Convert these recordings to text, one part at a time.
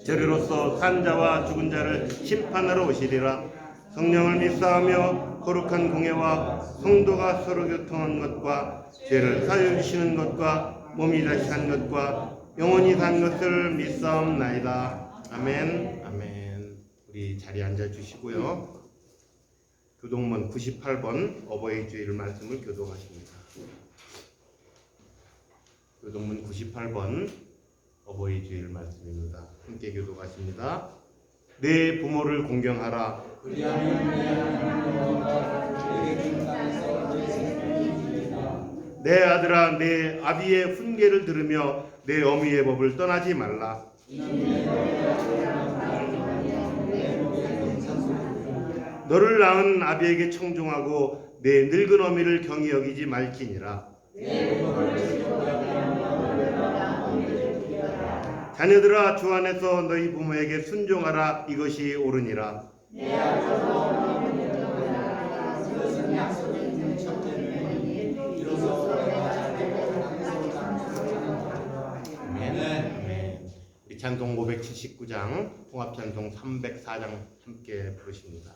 저리로서 산 자와 죽은 자를 심판하러 오시리라. 성령을 믿사오며 거룩한 공예와 성도가 서로 교통한 것과 죄를 사하여 주시는 것과 몸이 다시 산 것과 영원히 산 것을 믿사옵나이다. 아멘. 아멘. 우리 자리에 앉아 주시고요. 교동문 98번 어버이 주일 말씀을 교동하십니다. 교동문 98번 어버이 주일 말씀입니다. 함께 교독하십니다. 내 부모를 공경하라. 내 아들아, 내 아비의 훈계를 들으며 내 어미의 법을 떠나지 말라. 너를 낳은 아비에게 청종하고 내 늙은 어미를 경히 여기지 말지니라. 자녀들아, 주 안에서 너희 부모에게 순종하라. 이것이 옳으니라. 아멘. 우리 찬송 579장, 통합찬송 304장 함께 부르십니다.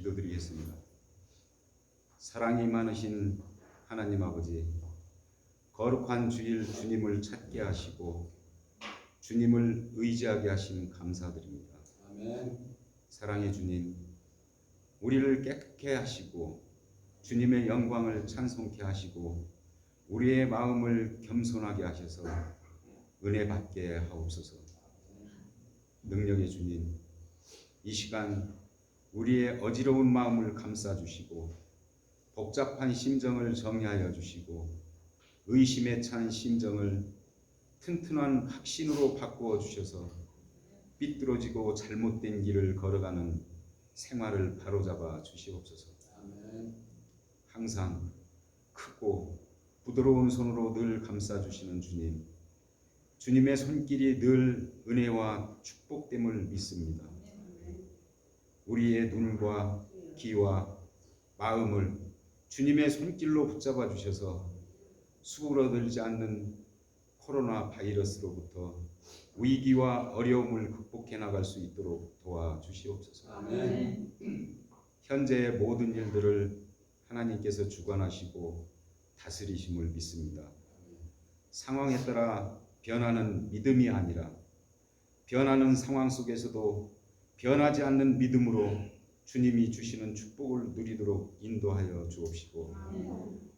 기도드리겠습니다. 사랑이 많으신 하나님 아버지, 거룩한 주일 주님을 찾게 하시고 주님을 의지하게 하심 감사드립니다. 아멘. 사랑의 주님, 우리를 깨끗게 하시고 주님의 영광을 찬송케 하시고 우리의 마음을 겸손하게 하셔서 은혜 받게 하옵소서. 능력의 주님, 이 시간 우리의 어지러운 마음을 감싸주시고 복잡한 심정을 정리하여 주시고 의심에 찬 심정을 튼튼한 확신으로 바꾸어 주셔서 삐뚤어지고 잘못된 길을 걸어가는 생활을 바로잡아 주시옵소서. 항상 크고 부드러운 손으로 늘 감싸주시는 주님, 주님의 손길이 늘 은혜와 축복됨을 믿습니다. 우리의 눈과 귀와 마음을 주님의 손길로 붙잡아 주셔서 수그러들지 않는 코로나 바이러스로부터 위기와 어려움을 극복해 나갈 수 있도록 도와주시옵소서. 아멘. 현재의 모든 일들을 하나님께서 주관하시고 다스리심을 믿습니다. 상황에 따라 변하는 믿음이 아니라 변하는 상황 속에서도 변하지 않는 믿음으로 주님이 주시는 축복을 누리도록 인도하여 주옵시고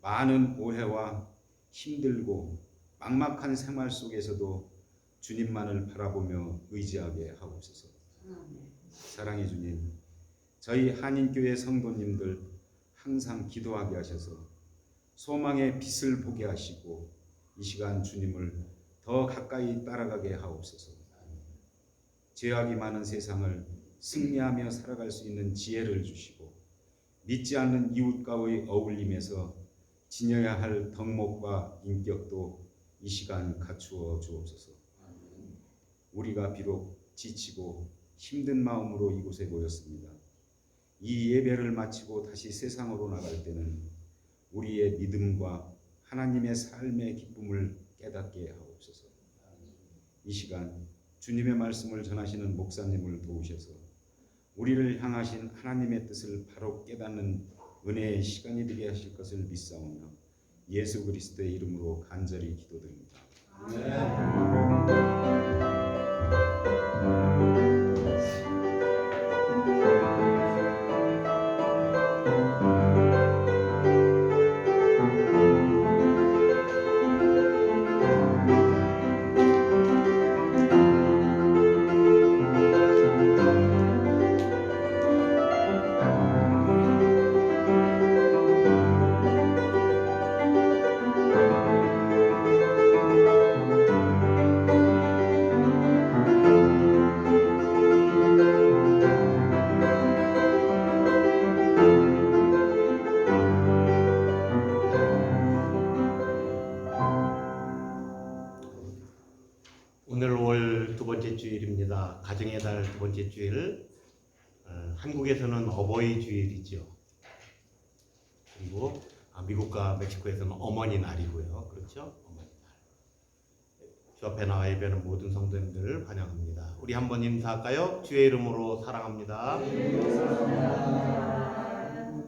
많은 오해와 힘들고 막막한 생활 속에서도 주님만을 바라보며 의지하게 하옵소서. 사랑의 주님, 저희 한인교회 성도님들 항상 기도하게 하셔서 소망의 빛을 보게 하시고 이 시간 주님을 더 가까이 따라가게 하옵소서. 죄악이 많은 세상을 승리하며 살아갈 수 있는 지혜를 주시고 믿지 않는 이웃과의 어울림에서 지녀야 할 덕목과 인격도 이 시간 갖추어 주옵소서. 우리가 비록 지치고 힘든 마음으로 이곳에 모였습니다. 이 예배를 마치고 다시 세상으로 나갈 때는 우리의 믿음과 하나님의 삶의 기쁨을 깨닫게 하옵소서. 이 시간 주님의 말씀을 전하시는 목사님을 도우셔서 우리를 향하신 하나님의 뜻을 바로 깨닫는 은혜의 시간이 되게 하실 것을 믿사오며 예수 그리스도의 이름으로 간절히 기도드립니다. 오늘 5월 두 번째 주일입니다. 가정의 달 두 번째 주일. 한국에서는 어버이 주일이죠. 그리고 미국과 멕시코에서는 어머니 날이고요. 그렇죠? 어머니 날. 주 앞에 나와 예배하는 모든 성도님들 환영합니다. 우리 한번 인사할까요? 주의 이름으로 사랑합니다.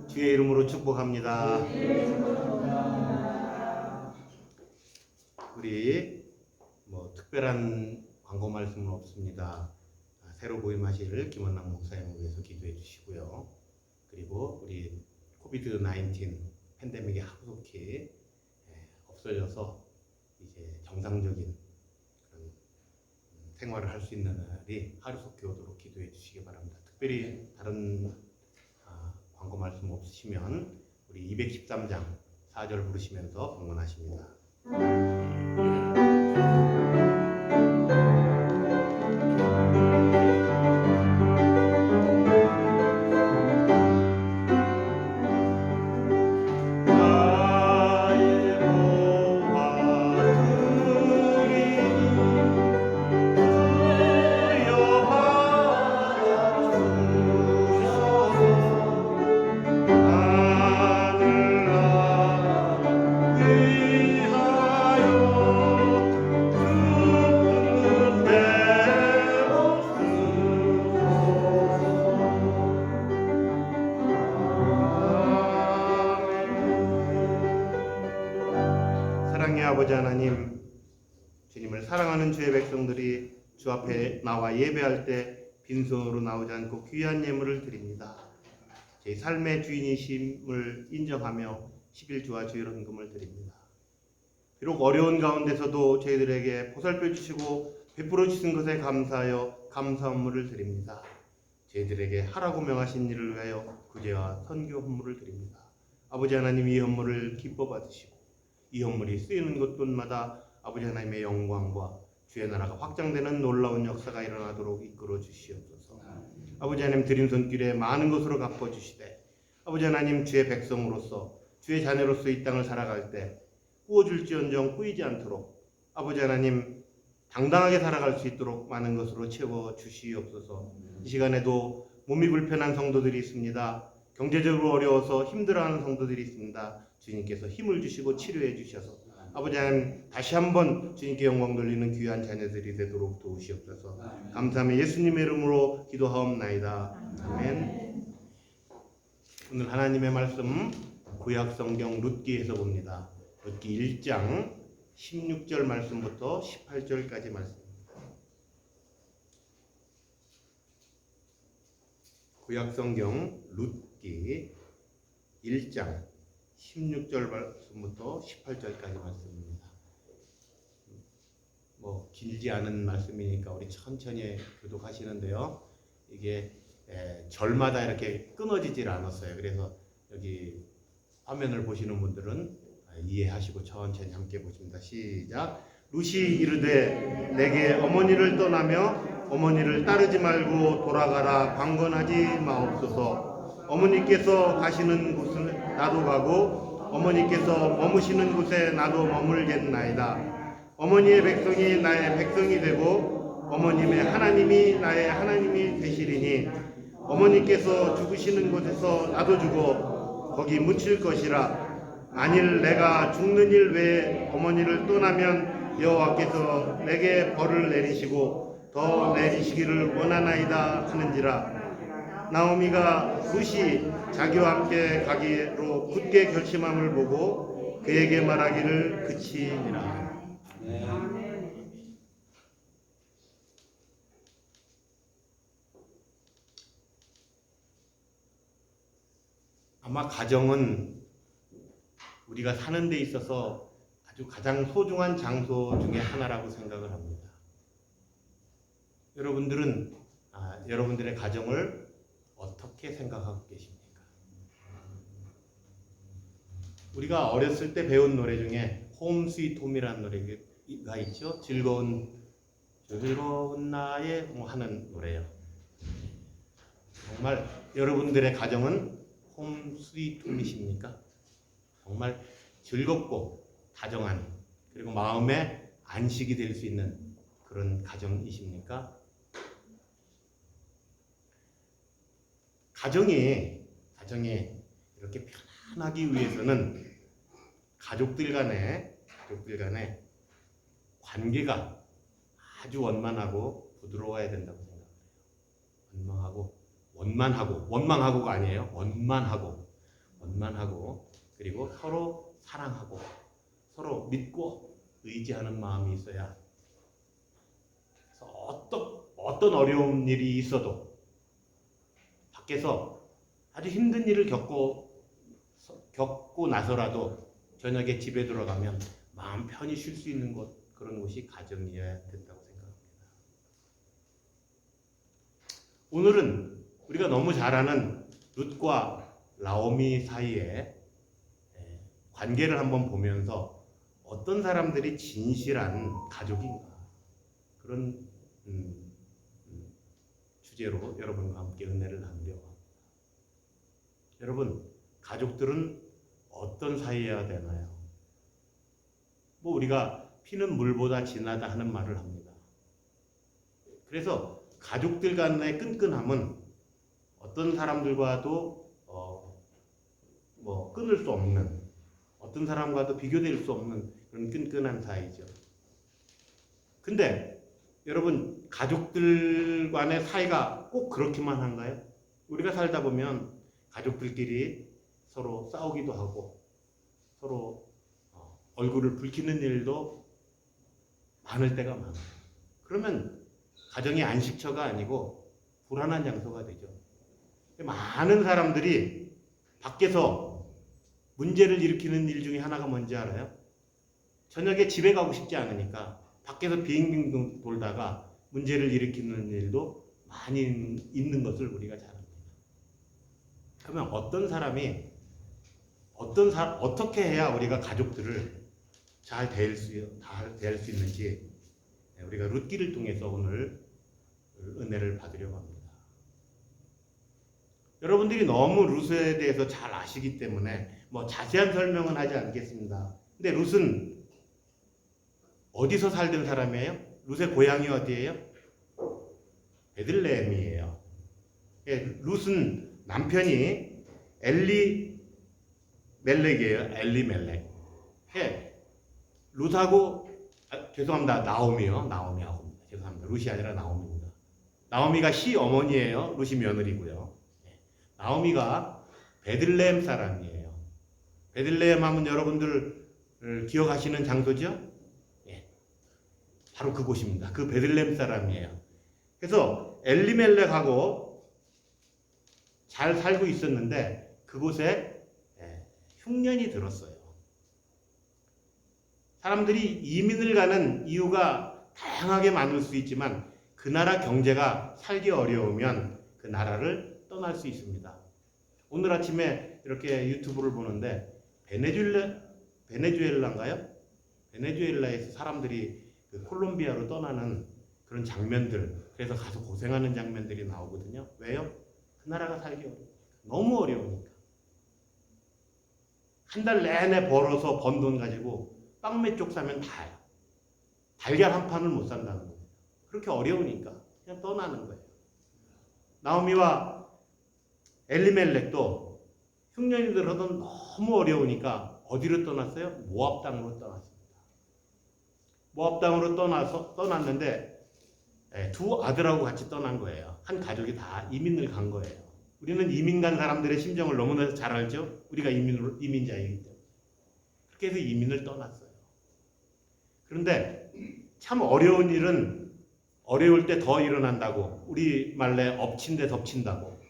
주의 이름으로 축복합니다. 우리 특별한 광고 말씀은 없습니다. 새로 부임하실 김원남 목사님을 위해서 기도해 주시고요. 그리고 우리 코비드-19 팬데믹이 하루속히 없어져서 이제 정상적인 그런 생활을 할 수 있는 날이 하루속히 오도록 기도해 주시기 바랍니다. 특별히 다른 광고 말씀 없으시면 우리 213장 4절 부르시면서 방문하십니다. 사랑의 아버지 하나님, 주님을 사랑하는 주의 백성들이 주 앞에 나와 예배할 때 빈손으로 나오지 않고 귀한 예물을 드립니다. 제 삶의 주인이심을 인정하며 11조와 주일 헌금을 드립니다. 비록 어려운 가운데서도 저희들에게 보살펴 주시고 베풀어 주신 것에 감사하여 감사 헌물을 드립니다. 저희들에게 하라고 명하신 일을 위하여 구제와 선교 헌물을 드립니다. 아버지 하나님, 이 헌물을 기뻐 받으시고 이 헌물이 쓰이는 곳곳마다 아버지 하나님의 영광과 주의 나라가 확장되는 놀라운 역사가 일어나도록 이끌어 주시옵소서. 아버지 하나님, 드린 손길에 많은 것으로 갚아 주시되 아버지 하나님, 주의 백성으로서 주의 자녀로서 이 땅을 살아갈 때 꾸어줄지언정 꾸이지 않도록 아버지 하나님 당당하게 살아갈 수 있도록 많은 것으로 채워 주시옵소서. 이 시간에도 몸이 불편한 성도들이 있습니다. 경제적으로 어려워서 힘들어하는 성도들이 있습니다. 주님께서 힘을 주시고 치료해 주셔서 아버지 하나님 다시 한번 주님께 영광 돌리는 귀한 자녀들이 되도록 도우시옵소서. 감사하며 예수님의 이름으로 기도하옵나이다. 아멘. 오늘 하나님의 말씀 구약성경 룻기에서 봅니다. 룻기 1장 16절 말씀부터 18절까지 말씀입니다. 구약성경 룻기 1장 16절 말씀부터 18절까지 말씀입니다. 길지 않은 말씀이니까 우리 천천히 교독하시는데요. 이게 절마다 이렇게 끊어지질 않았어요. 그래서 여기 화면을 보시는 분들은 이해하시고 천천히 함께 보십니다. 시작. 룻이 이르되 내게 어머니를 떠나며 어머니를 따르지 말고 돌아가라 방건하지 마옵소서. 어머니께서 가시는 곳은 나도 가고 어머니께서 머무시는 곳에 나도 머물겠나이다. 어머니의 백성이 나의 백성이 되고 어머님의 하나님이 나의 하나님이 되시리니 어머니께서 죽으시는 곳에서 나도 죽어 거기 묻힐 것이라. 만일 내가 죽는 일 외에 어머니를 떠나면 여호와께서 내게 벌을 내리시고 더 내리시기를 원하나이다 하는지라. 나오미가 룻이 자기와 함께 가기로 굳게 결심함을 보고 그에게 말하기를 그치니라. 아마 가정은 우리가 사는 데 있어서 아주 가장 소중한 장소 중에 하나라고 생각을 합니다. 여러분들은 여러분들의 가정을 어떻게 생각하고 계십니까? 우리가 어렸을 때 배운 노래 중에 홈 스위트 홈이라는 노래가 있죠. 즐거운 나의 하는 노래예요. 정말 여러분들의 가정은 홈 스위트 홈이십니까? 정말 즐겁고 다정한 그리고 마음에 안식이 될 수 있는 그런 가정이십니까? 가정이 이렇게 편안하기 위해서는 가족들 간의 관계가 아주 원만하고 부드러워야 된다고 생각해요. 원망하고가 아니에요. 원만하고 그리고 서로 사랑하고 서로 믿고 의지하는 마음이 있어야 어떤 어려운 일이 있어도 밖에서 아주 힘든 일을 겪고 나서라도 저녁에 집에 들어가면 마음 편히 쉴 수 있는 그런 곳이 가정이어야 된다고 생각합니다. 오늘은 우리가 너무 잘 아는 룻과 나오미 사이에 관계를 한번 보면서 어떤 사람들이 진실한 가족인가 그런 주제로 여러분과 함께 은혜를 나누려고 합니다. 여러분, 가족들은 어떤 사이여야 되나요? 우리가 피는 물보다 진하다 하는 말을 합니다. 그래서 가족들 간의 끈끈함은 어떤 사람들과도 끊을 수 없는, 어떤 사람과도 비교될 수 없는 그런 끈끈한 사이죠. 근데 여러분, 가족들 간의 사이가 꼭 그렇게만 한가요? 우리가 살다 보면 가족들끼리 서로 싸우기도 하고 서로 얼굴을 붉히는 일도 많을 때가 많아요. 그러면 가정이 안식처가 아니고 불안한 장소가 되죠. 많은 사람들이 밖에서 문제를 일으키는 일 중에 하나가 뭔지 알아요? 저녁에 집에 가고 싶지 않으니까 밖에서 빙빙 돌다가 문제를 일으키는 일도 많이 있는 것을 우리가 잘 압니다. 그러면 어떤 사람이 어떻게 해야 우리가 가족들을 잘 대할 수 있는지 우리가 룻기를 통해서 오늘 은혜를 받으려고 합니다. 여러분들이 너무 룻에 대해서 잘 아시기 때문에 뭐 자세한 설명은 하지 않겠습니다. 근데 룻은 어디서 살던 사람이에요? 룻의 고향이 어디예요? 베들레헴이에요. 룻은 남편이 엘리멜렉이에요. 엘리멜렉. 룻하고 죄송합니다. 나오미하고 죄송합니다. 룻이 아니라 나오미입니다. 나오미가 시어머니예요. 룻이 며느리고요. 나오미가 베들레헴 사람이에요. 베들레헴 하면 여러분들 기억하시는 장소죠? 바로 그곳입니다. 그 베들레헴 사람이에요. 그래서 엘리멜렉하고 잘 살고 있었는데 그곳에 흉년이 들었어요. 사람들이 이민을 가는 이유가 다양하게 많을 수 있지만 그 나라 경제가 살기 어려우면 그 나라를 떠날 수 있습니다. 오늘 아침에 이렇게 유튜브를 보는데 베네수엘라인가요? 베네수엘라에서 사람들이 그 콜롬비아로 떠나는 그런 장면들, 그래서 가서 고생하는 장면들이 나오거든요. 왜요? 그 나라가 살기 어려우니까. 너무 어려우니까. 한 달 내내 벌어서 번 돈 가지고 빵 몇 쪽 사면 다예요. 달걀 한 판을 못 산다는 거예요. 그렇게 어려우니까 그냥 떠나는 거예요. 나오미와 엘리멜렉도 흉년이 들어도 너무 어려우니까 어디로 떠났어요? 모압 땅으로 떠났습니다. 모압 땅으로 떠났는데 두 아들하고 같이 떠난 거예요. 한 가족이 다 이민을 간 거예요. 우리는 이민 간 사람들의 심정을 너무나 잘 알죠? 우리가 이민자이기 때문에. 그렇게 해서 이민을 떠났어요. 그런데 참 어려운 일은 어려울 때 더 일어난다고. 우리 말래 엎친 데 덮친다고.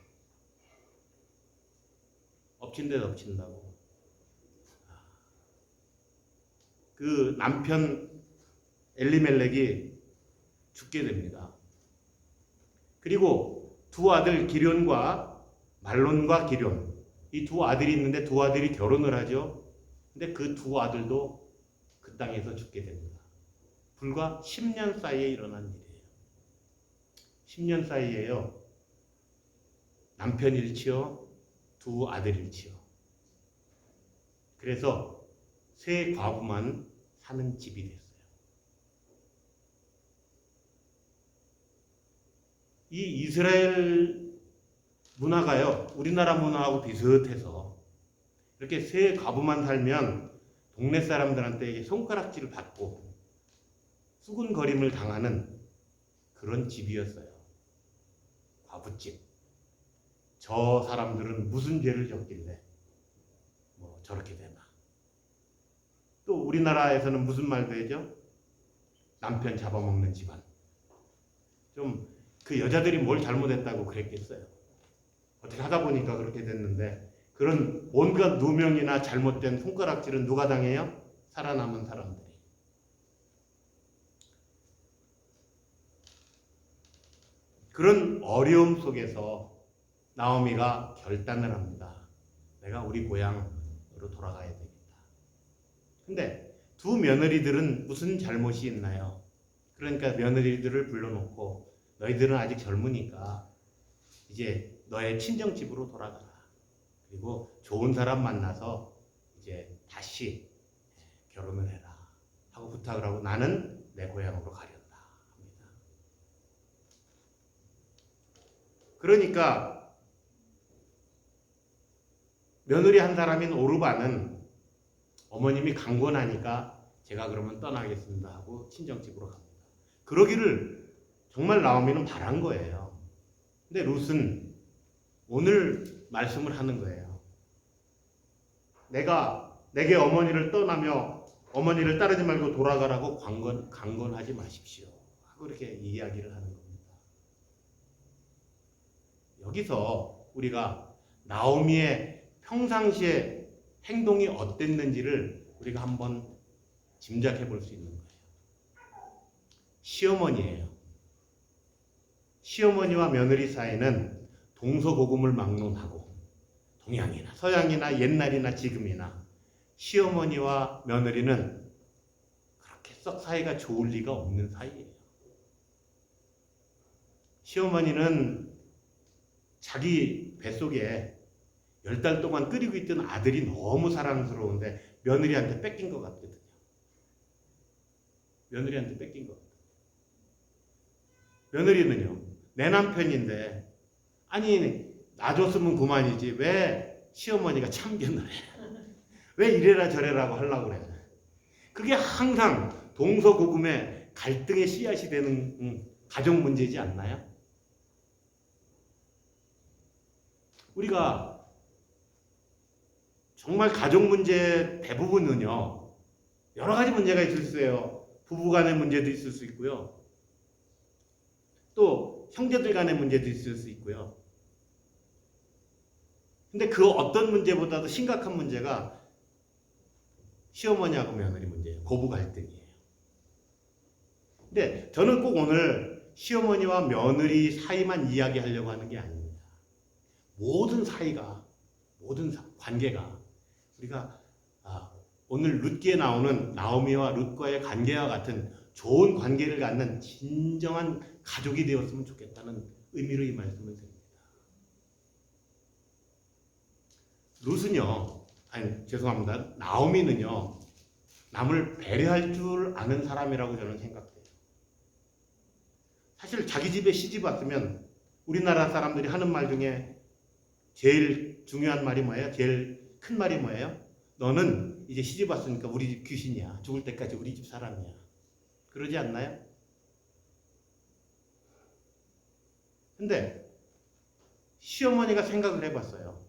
엎친 데 덮친다고. 그 남편 엘리멜렉이 죽게 됩니다. 그리고 두 아들 기럨과 말론과 기럨, 이 두 아들이 있는데 두 아들이 결혼을 하죠. 근데 그 두 아들도 그 땅에서 죽게 됩니다. 불과 10년 사이에 일어난 일이에요. 10년 사이에요. 남편 일치요, 두 아들 일치요. 그래서 세 과부만 사는 집이 됐어요. 이 이스라엘 문화가요, 우리나라 문화하고 비슷해서 이렇게 세 과부만 살면 동네 사람들한테 손가락질을 받고 수군거림을 당하는 그런 집이었어요. 과부집. 저 사람들은 무슨 죄를 졌길래 뭐 저렇게 되나. 또 우리나라에서는 무슨 말도 해죠? 남편 잡아먹는 집안. 좀 그 여자들이 뭘 잘못했다고 그랬겠어요. 어떻게 하다 보니까 그렇게 됐는데 그런 온갖 누명이나 잘못된 손가락질은 누가 당해요? 살아남은 사람들이. 그런 어려움 속에서 나오미가 결단을 합니다. 내가 우리 고향으로 돌아가야 되겠다. 근데 두 며느리들은 무슨 잘못이 있나요? 그러니까 며느리들을 불러놓고 너희들은 아직 젊으니까 이제 너의 친정집으로 돌아가라. 그리고 좋은 사람 만나서 이제 다시 결혼을 해라 하고 부탁을 하고 나는 내 고향으로 가련다 합니다. 그러니까 며느리 한 사람인 오르반은 어머님이 강권하니까 제가 그러면 떠나겠습니다 하고 친정집으로 갑니다. 그러기를 정말 나오미는 바란 거예요. 근데 룻은 오늘 말씀을 하는 거예요. 내게 어머니를 떠나며 어머니를 따르지 말고 돌아가라고 강권하지 마십시오 하고 이렇게 이야기를 하는 겁니다. 여기서 우리가 나오미의 평상시에 행동이 어땠는지를 우리가 한번 짐작해 볼 수 있는 거예요. 시어머니예요. 시어머니와 며느리 사이는 동서고금을 막론하고 동양이나 서양이나 옛날이나 지금이나 시어머니와 며느리는 그렇게 썩 사이가 좋을 리가 없는 사이예요. 시어머니는 자기 뱃속에 10달 동안 끓이고 있던 아들이 너무 사랑스러운데 며느리한테 뺏긴 것 같거든요. 며느리한테 뺏긴 것 같아요. 며느리는요, 내 남편인데 아니 놔줬으면 그만이지 왜 시어머니가 참견을 해? 왜 이래라 저래라고 하려고 그래? 그게 항상 동서고금의 갈등의 씨앗이 되는 가정 문제지 않나요? 우리가 정말 가족 문제 대부분은요, 여러 가지 문제가 있을 수 있어요. 부부 간의 문제도 있을 수 있고요. 또 형제들 간의 문제도 있을 수 있고요. 근데 그 어떤 문제보다도 심각한 문제가 시어머니하고 며느리 문제예요. 고부 갈등이에요. 근데 저는 꼭 오늘 시어머니와 며느리 사이만 이야기하려고 하는 게 아닙니다. 모든 사이가, 모든 관계가 우리가 오늘 룻기에 나오는 나오미와 룻과의 관계와 같은 좋은 관계를 갖는 진정한 가족이 되었으면 좋겠다는 의미로 이 말씀을 드립니다. 룻은요, 죄송합니다. 나오미는요, 남을 배려할 줄 아는 사람이라고 저는 생각해요. 사실 자기 집에 시집 왔으면 우리나라 사람들이 하는 말 중에 제일 중요한 말이 뭐예요? 제일 큰 말이 뭐예요? 너는 이제 시집 왔으니까 우리 집 귀신이야. 죽을 때까지 우리 집 사람이야. 그러지 않나요? 근데 시어머니가 생각을 해봤어요.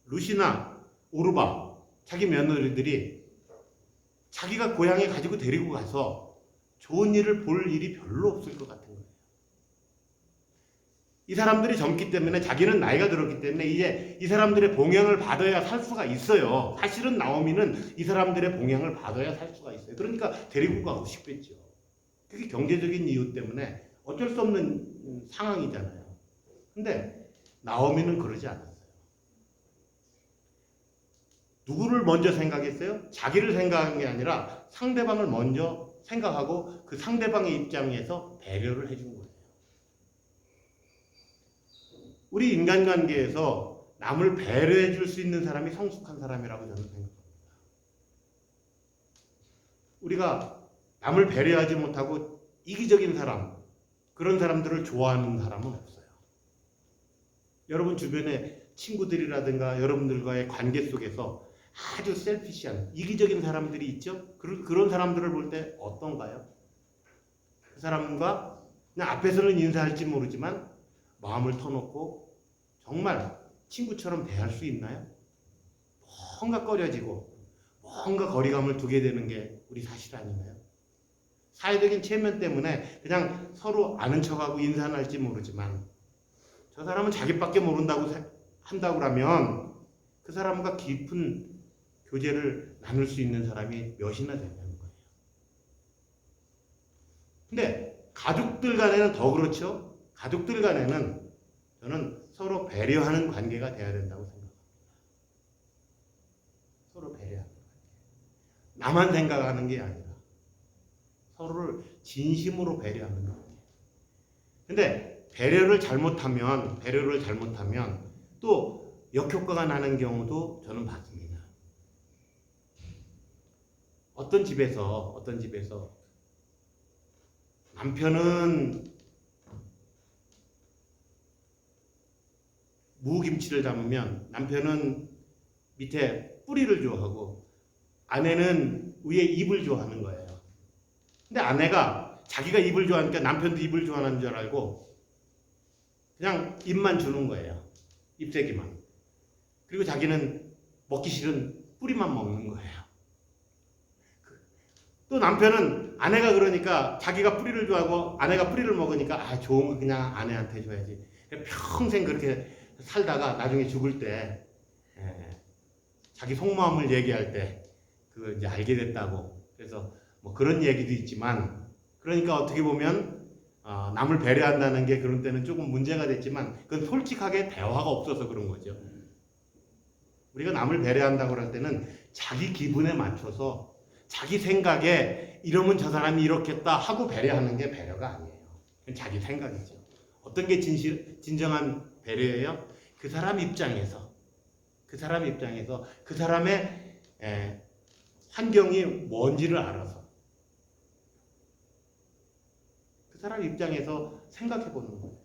루시나 오르바, 자기 며느리들이 자기가 고향에 가지고 데리고 가서 좋은 일을 볼 일이 별로 없을 것 같은 거예요. 이 사람들이 젊기 때문에 자기는 나이가 들었기 때문에 이제 이 사람들의 봉양을 받아야 살 수가 있어요. 사실은 나오미는 이 사람들의 봉양을 받아야 살 수가 있어요. 그러니까 데리고 가고 싶겠죠. 그게 경제적인 이유 때문에 어쩔 수 없는 상황이잖아요. 근데 나오미는 그러지 않았어요. 누구를 먼저 생각했어요? 자기를 생각한 게 아니라 상대방을 먼저 생각하고 그 상대방의 입장에서 배려를 해준 거예요. 우리 인간관계에서 남을 배려해 줄 수 있는 사람이 성숙한 사람이라고 저는 생각합니다. 우리가 남을 배려하지 못하고 이기적인 사람, 그런 사람들을 좋아하는 사람은 없어요. 여러분 주변에 친구들이라든가 여러분들과의 관계 속에서 아주 셀피시한 이기적인 사람들이 있죠? 그런 사람들을 볼 때 어떤가요? 그 사람과 그냥 앞에서는 인사할지 모르지만 마음을 터놓고 정말 친구처럼 대할 수 있나요? 뭔가 꺼려지고 뭔가 거리감을 두게 되는 게 우리 사실 아닌가요? 사회적인 체면 때문에 그냥 서로 아는 척하고 인사는 할지 모르지만 저 사람은 자기밖에 모른다고 한다고 하면 그 사람과 깊은 교제를 나눌 수 있는 사람이 몇이나 되냐는 거예요. 근데 가족들 간에는 더 그렇죠. 가족들 간에는 저는 서로 배려하는 관계가 돼야 된다고 생각합니다. 서로 배려하는 관계. 나만 생각하는 게 아니라 서로를 진심으로 배려하는 관계. 근데 배려를 잘못하면 또 역효과가 나는 경우도 저는 봤습니다. 어떤 집에서 남편은 무김치를 담으면 남편은 밑에 뿌리를 좋아하고 아내는 위에 잎을 좋아하는 거예요. 근데 아내가 자기가 잎을 좋아하니까 남편도 잎을 좋아하는 줄 알고 그냥 잎만 주는 거예요. 잎새기만. 그리고 자기는 먹기 싫은 뿌리만 먹는 거예요. 또 남편은 아내가 그러니까 자기가 뿌리를 좋아하고 아내가 뿌리를 먹으니까 좋은 거 그냥 아내한테 줘야지. 평생 그렇게 살다가 나중에 죽을 때 자기 속마음을 얘기할 때 그거 이제 알게 됐다고 그래서 뭐 그런 얘기도 있지만, 그러니까 어떻게 보면 남을 배려한다는 게 그런 때는 조금 문제가 됐지만, 그건 솔직하게 대화가 없어서 그런 거죠. 우리가 남을 배려한다고 할 때는 자기 기분에 맞춰서 자기 생각에 이러면 저 사람이 이렇겠다 하고 배려하는 게 배려가 아니에요. 그건 자기 생각이죠. 어떤 게 진정한 배려예요? 그 사람 입장에서 그 사람의 환경이 뭔지를 알아서 그 사람 입장에서 생각해 보는 거예요.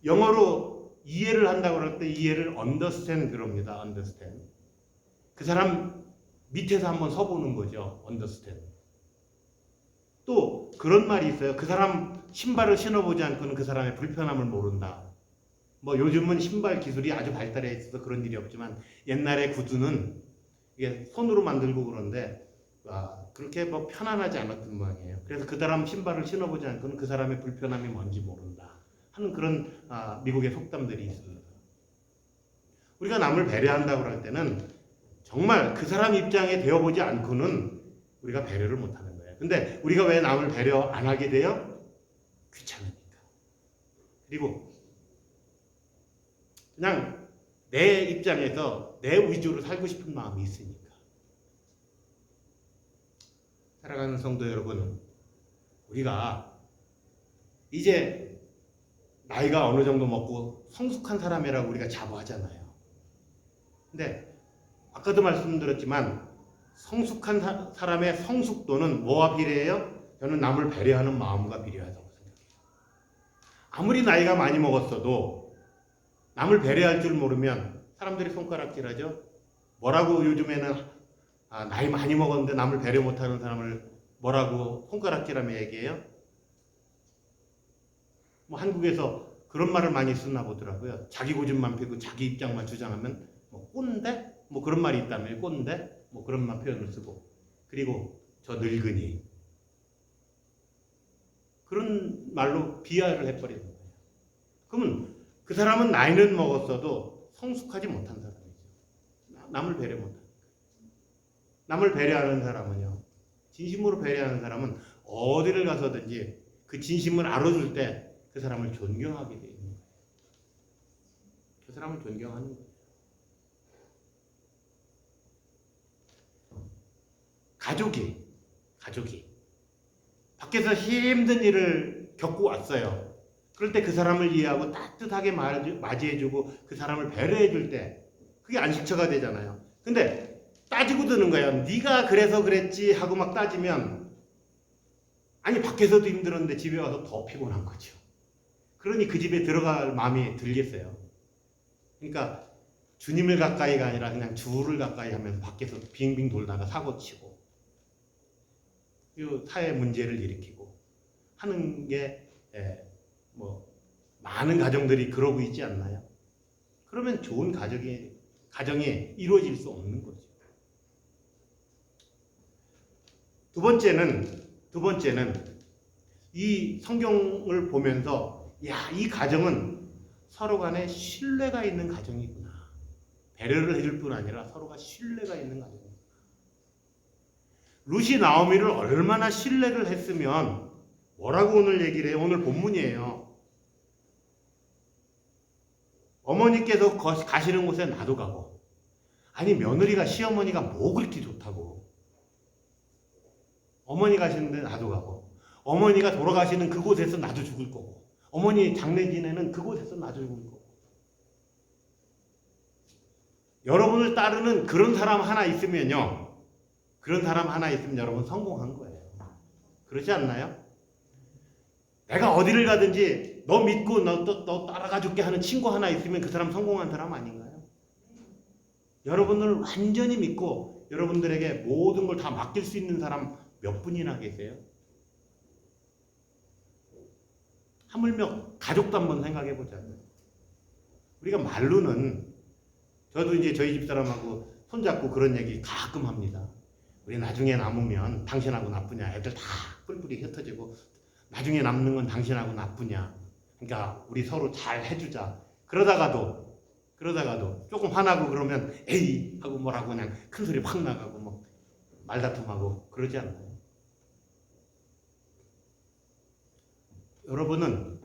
영어로 이해를 한다고 할 때 이해를 understand 그럽니다. understand. 그 사람 밑에서 한번 서보는 거죠. understand. 또 그런 말이 있어요. 그 사람 신발을 신어보지 않고는 그 사람의 불편함을 모른다. 뭐 요즘은 신발 기술이 아주 발달해 있어서 그런 일이 없지만 옛날에 구두는 이게 손으로 만들고 그런데 그렇게 뭐 편안하지 않았던 모양이에요. 그래서 그 사람 신발을 신어보지 않고는 그 사람의 불편함이 뭔지 모른다 하는 그런 미국의 속담들이 있습니다. 우리가 남을 배려한다고 할 때는 정말 그 사람 입장에 되어보지 않고는 우리가 배려를 못하는 거예요. 근데 우리가 왜 남을 배려 안 하게 돼요? 귀찮으니까. 그리고 그냥 내 입장에서 내 위주로 살고 싶은 마음이 있으니까. 살아가는 성도 여러분, 우리가 이제 나이가 어느 정도 먹고 성숙한 사람이라고 우리가 자부하잖아요. 근데 아까도 말씀드렸지만 성숙한 사람의 성숙도는 뭐와 비례해요? 저는 남을 배려하는 마음과 비례하다고 생각해요. 아무리 나이가 많이 먹었어도 남을 배려할 줄 모르면 사람들이 손가락질하죠. 뭐라고 요즘에는 나이 많이 먹었는데 남을 배려 못하는 사람을 뭐라고 손가락질하며 얘기해요? 뭐 한국에서 그런 말을 많이 쓰나 보더라고요. 자기 고집만 피고 자기 입장만 주장하면 뭐 꼰대? 뭐 그런 말이 있다면 꼰대? 뭐 그런 말 표현을 쓰고, 그리고 저 늙은이, 그런 말로 비하를 해버리는 거예요. 그러면 그 사람은 나이는 먹었어도 성숙하지 못한 사람이죠. 남을 배려 못하는 거예요. 남을 배려하는 사람은요, 진심으로 배려하는 사람은 어디를 가서든지 그 진심을 알아줄 때 그 사람을 존경하게 되어 있는 거예요. 그 사람을 존경하는 거예요. 가족이 밖에서 힘든 일을 겪고 왔어요. 그럴 때 그 사람을 이해하고 따뜻하게 맞이해주고 그 사람을 배려해줄 때 그게 안식처가 되잖아요. 근데 따지고 드는 거예요. 네가 그래서 그랬지 하고 막 따지면, 아니 밖에서도 힘들었는데 집에 와서 더 피곤한 거죠. 그러니 그 집에 들어갈 마음이 들겠어요. 그러니까 주님을 가까이가 아니라 그냥 주를 가까이 하면서 밖에서 빙빙 돌다가 사고치고 사회 문제를 일으키고 하는 게 뭐 많은 가정들이 그러고 있지 않나요? 그러면 좋은 가정이 이루어질 수 없는 거죠. 두 번째는 이 성경을 보면서 이 가정은 서로 간에 신뢰가 있는 가정이구나. 배려를 해줄 뿐 아니라 서로가 신뢰가 있는 가정이구나. 룻이 나오미를 얼마나 신뢰를 했으면 뭐라고 오늘 얘기를 해요? 오늘 본문이에요. 어머니께서 가시는 곳에 나도 가고, 아니 며느리가 시어머니가 뭐 그렇게 좋다고, 어머니 가시는데 나도 가고, 어머니가 돌아가시는 그곳에서 나도 죽을 거고, 어머니 장례 지내는 그곳에서 나도 죽을 거고. 여러분을 따르는 그런 사람 하나 있으면요, 그런 사람 하나 있으면 여러분 성공한 거예요. 그렇지 않나요? 내가 어디를 가든지 너 믿고 너 따라가 줄게 하는 친구 하나 있으면 그 사람 성공한 사람 아닌가요? 여러분을 완전히 믿고 여러분들에게 모든 걸 다 맡길 수 있는 사람 몇 분이나 계세요? 하물며 가족도 한번 생각해 보자고요. 우리가 말로는, 저도 이제 저희 집 사람하고 손잡고 그런 얘기 가끔 합니다. 우리 나중에 남으면 당신하고 나쁘냐, 애들 다 뿔뿔이 흩어지고 나중에 남는 건 당신하고 나쁘냐, 그러니까 우리 서로 잘 해주자. 그러다가도 그러다가도 조금 화나고 그러면 에이 하고 뭐라고 그냥 큰 소리 확 나가고 뭐 말다툼하고 그러지 않나요? 여러분은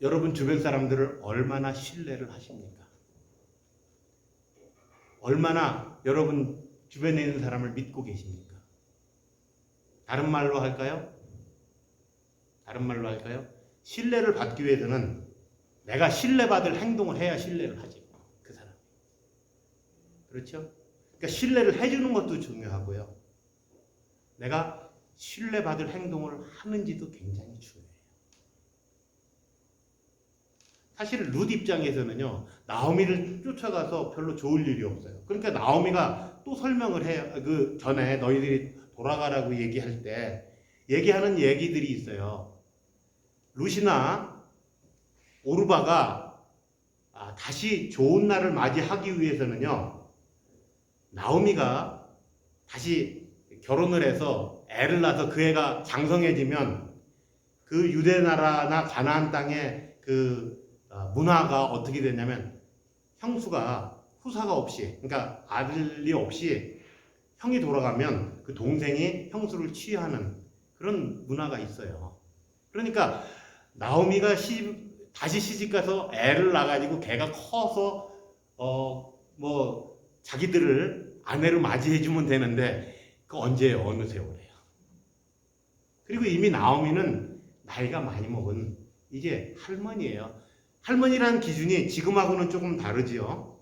여러분 주변 사람들을 얼마나 신뢰를 하십니까? 얼마나 여러분 주변에 있는 사람을 믿고 계십니까? 다른 말로 할까요? 신뢰를 받기 위해서는 내가 신뢰받을 행동을 해야 신뢰를 하지. 그 사람. 그렇죠? 그러니까 신뢰를 해주는 것도 중요하고요. 내가 신뢰받을 행동을 하는지도 굉장히 중요해요. 사실 룻 입장에서는요, 나오미를 쫓아가서 별로 좋을 일이 없어요. 그러니까 나오미가 또 설명을 해요. 그 전에 너희들이 돌아가라고 얘기할 때 얘기하는 얘기들이 있어요. 룻이나 오르바가 다시 좋은 날을 맞이하기 위해서는요, 나오미가 다시 결혼을 해서 애를 낳아서 그 애가 장성해지면 그 유대 나라나 가나안 땅의 그 문화가 어떻게 되냐면 형수가 후사가 없이, 그러니까 아들이 없이 형이 돌아가면 그 동생이 형수를 취하는 그런 문화가 있어요. 그러니까 나오미가 다시 시집가서 애를 낳아가지고 걔가 커서 뭐 자기들을 아내로 맞이해주면 되는데 그 언제예요? 어느 세월이에요? 그리고 이미 나오미는 나이가 많이 먹은 이제 할머니예요. 할머니라는 기준이 지금하고는 조금 다르지요.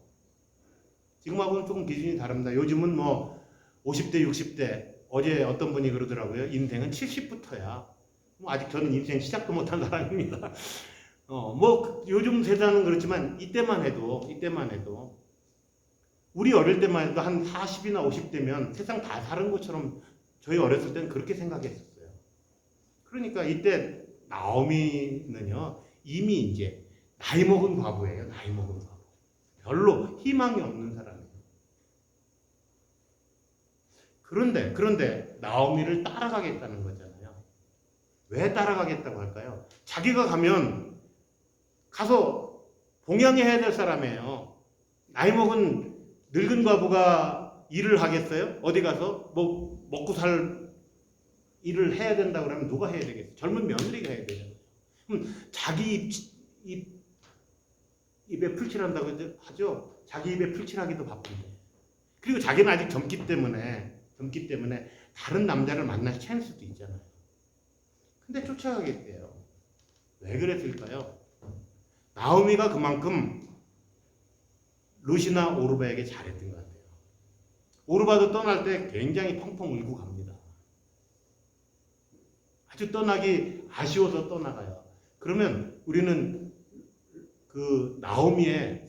지금하고는 조금 기준이 다릅니다. 요즘은 뭐 50대, 60대, 어제 어떤 분이 그러더라고요. 인생은 70부터야. 뭐 아직 저는 인생 시작도 못한 사람입니다. 뭐 요즘 세상은 그렇지만 이때만 해도 우리 어릴 때만 해도 한 40이나 50대면 세상 다 다른 것처럼 저희 어렸을 때는 그렇게 생각했었어요. 그러니까 이때 나오미는요, 이미 이제 나이 먹은 과부예요. 나이 먹은 과부. 별로 희망이 없는 사람이에요. 그런데 나오미를 따라가겠다는 거잖아요. 왜 따라가겠다고 할까요? 자기가 가서 봉양해야 될 사람이에요. 나이 먹은 늙은 과부가 일을 하겠어요? 어디 가서 뭐 먹고 살 일을 해야 된다 그러면 누가 해야 되겠어요? 젊은 며느리가 해야 되잖아요. 그럼 자기 입에 풀칠한다고 하죠. 자기 입에 풀칠하기도 바쁜데. 그리고 자기는 아직 젊기 때문에 다른 남자를 만날 찬스도 있잖아요. 근데 쫓아가겠대요. 왜 그랬을까요? 나오미가 그만큼 룻이나 오르바에게 잘했던 것 같아요. 오르바도 떠날 때 굉장히 펑펑 울고 갑니다. 아주 떠나기 아쉬워서 떠나가요. 그러면 우리는 그 나오미의